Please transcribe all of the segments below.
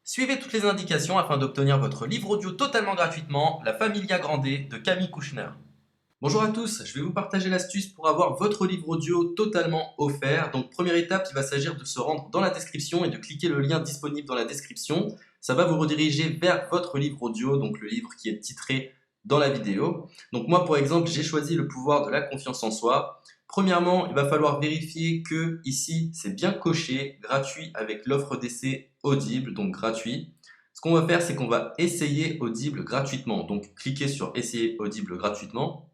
Suivez toutes les indications afin d'obtenir votre livre audio totalement gratuitement, La Familia Grande de Camille Kouchner. Bonjour à tous, je vais vous partager l'astuce pour avoir votre livre audio totalement offert. Donc première étape, il va s'agir de se rendre dans la description et de cliquer le lien disponible dans la description. Ça va vous rediriger vers votre livre audio, donc le livre qui est titré dans la vidéo. Donc moi par exemple, j'ai choisi le pouvoir de la confiance en soi. Premièrement, il va falloir vérifier que ici c'est bien coché, gratuit avec l'offre d'essai Audible, donc gratuit. Ce qu'on va faire, c'est qu'on va essayer Audible gratuitement. Donc cliquez sur essayer Audible gratuitement.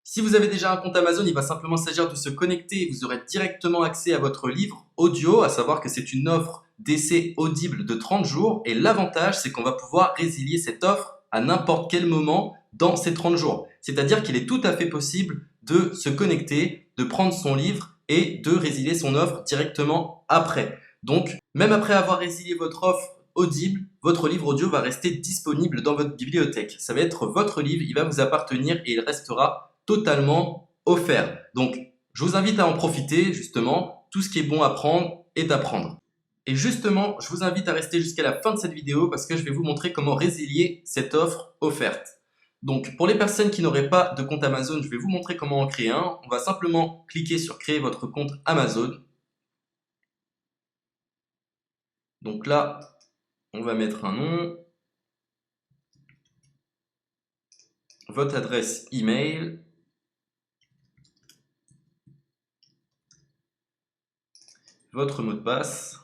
Si vous avez déjà un compte Amazon, il va simplement s'agir de se connecter et vous aurez directement accès à votre livre audio, à savoir que c'est une offre d'essai Audible de 30 jours. Et l'avantage, c'est qu'on va pouvoir résilier cette offre à n'importe quel moment dans ces 30 jours. C'est-à-dire qu'il est tout à fait possible de se connecter, de prendre son livre et de résilier son offre directement après. Donc, même après avoir résilié votre offre Audible, votre livre audio va rester disponible dans votre bibliothèque. Ça va être votre livre, il va vous appartenir et il restera totalement offert. Donc, je vous invite à en profiter, justement. Tout ce qui est bon à prendre est à prendre. Et justement, je vous invite à rester jusqu'à la fin de cette vidéo parce que je vais vous montrer comment résilier cette offre offerte. Donc, pour les personnes qui n'auraient pas de compte Amazon, je vais vous montrer comment en créer un. On va simplement cliquer sur créer votre compte Amazon. Donc là, on va mettre un nom, votre adresse email, votre mot de passe,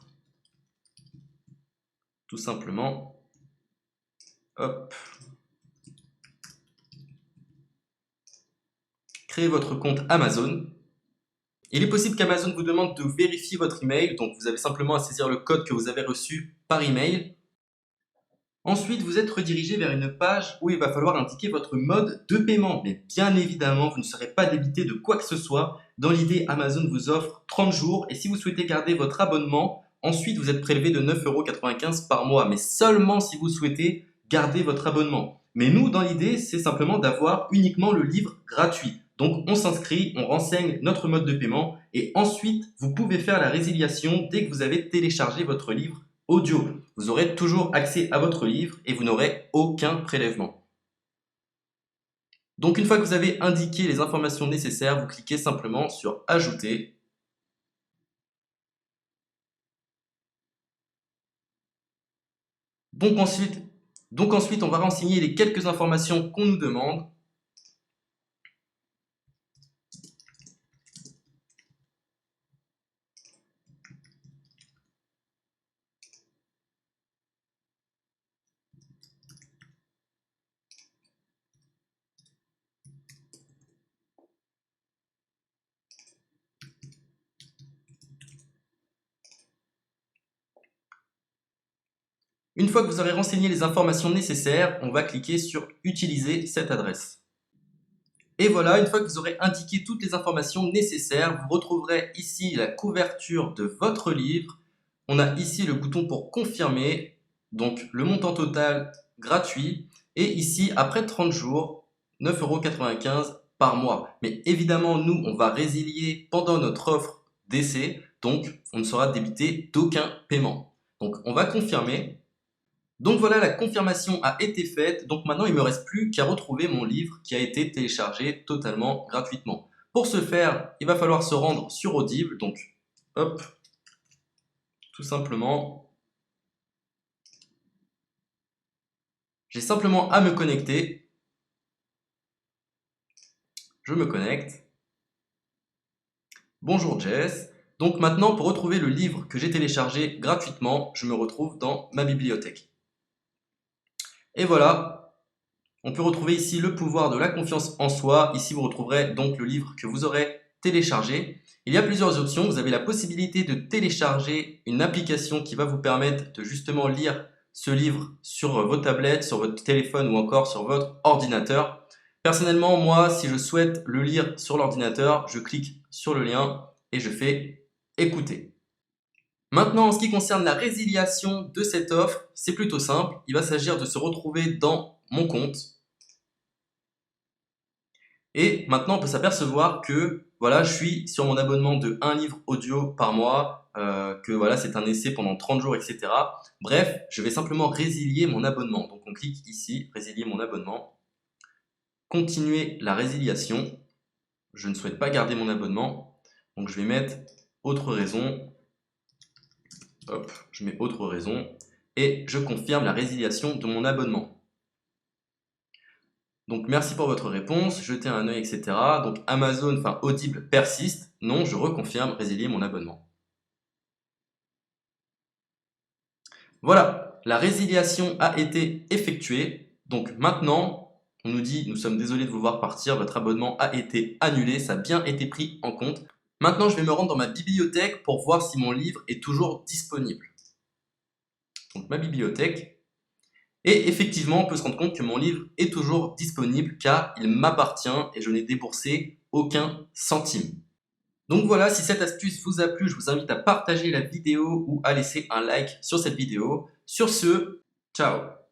tout simplement. Hop. Créez votre compte Amazon. Il est possible qu'Amazon vous demande de vérifier votre email, donc vous avez simplement à saisir le code que vous avez reçu par email. Ensuite, vous êtes redirigé vers une page où il va falloir indiquer votre mode de paiement. Mais bien évidemment, vous ne serez pas débité de quoi que ce soit. Dans l'idée, Amazon vous offre 30 jours et si vous souhaitez garder votre abonnement, ensuite vous êtes prélevé de 9,95 € par mois. Mais seulement si vous souhaitez garder votre abonnement. Mais nous, dans l'idée, c'est simplement d'avoir uniquement le livre gratuit. Donc on s'inscrit, on renseigne notre mode de paiement et ensuite vous pouvez faire la résiliation dès que vous avez téléchargé votre livre audio. Vous aurez toujours accès à votre livre et vous n'aurez aucun prélèvement. Donc une fois que vous avez indiqué les informations nécessaires, vous cliquez simplement sur Ajouter. Donc ensuite, on va renseigner les quelques informations qu'on nous demande. Une fois que vous aurez renseigné les informations nécessaires, on va cliquer sur Utiliser cette adresse. Et voilà, une fois que vous aurez indiqué toutes les informations nécessaires, vous retrouverez ici la couverture de votre livre. On a ici le bouton pour confirmer, donc le montant total gratuit. Et ici, après 30 jours, 9,95 € par mois. Mais évidemment, nous, on va résilier pendant notre offre d'essai, donc on ne sera débité d'aucun paiement. Donc on va confirmer. Donc voilà, la confirmation a été faite, donc maintenant il ne me reste plus qu'à retrouver mon livre qui a été téléchargé totalement gratuitement. Pour ce faire, il va falloir se rendre sur Audible, donc hop, tout simplement, j'ai simplement à me connecter, je me connecte, bonjour Jess, donc maintenant pour retrouver le livre que j'ai téléchargé gratuitement, je me retrouve dans ma bibliothèque. Et voilà, on peut retrouver ici le pouvoir de la confiance en soi. Ici, vous retrouverez donc le livre que vous aurez téléchargé. Il y a plusieurs options. Vous avez la possibilité de télécharger une application qui va vous permettre de justement lire ce livre sur vos tablettes, sur votre téléphone ou encore sur votre ordinateur. Personnellement, moi, si je souhaite le lire sur l'ordinateur, je clique sur le lien et je fais écouter. Maintenant, en ce qui concerne la résiliation de cette offre, c'est plutôt simple. Il va s'agir de se retrouver dans mon compte. Et maintenant, on peut s'apercevoir que voilà, je suis sur mon abonnement de un livre audio par mois, que voilà, c'est un essai pendant 30 jours, etc. Bref, je vais simplement résilier mon abonnement. Donc on clique ici, résilier mon abonnement, continuer la résiliation. Je ne souhaite pas garder mon abonnement, donc je vais mettre autre raison. Hop, je mets autre raison et je confirme la résiliation de mon abonnement. Donc merci pour votre réponse, jetez un œil, etc. Donc Amazon, enfin Audible persiste. Non, je reconfirme, résilier mon abonnement. Voilà, la résiliation a été effectuée. Donc maintenant, on nous dit, nous sommes désolés de vous voir partir, votre abonnement a été annulé, ça a bien été pris en compte. Maintenant, je vais me rendre dans ma bibliothèque pour voir si mon livre est toujours disponible. Donc ma bibliothèque. Et effectivement, on peut se rendre compte que mon livre est toujours disponible car il m'appartient et je n'ai déboursé aucun centime. Donc voilà, si cette astuce vous a plu, je vous invite à partager la vidéo ou à laisser un like sur cette vidéo. Sur ce, ciao!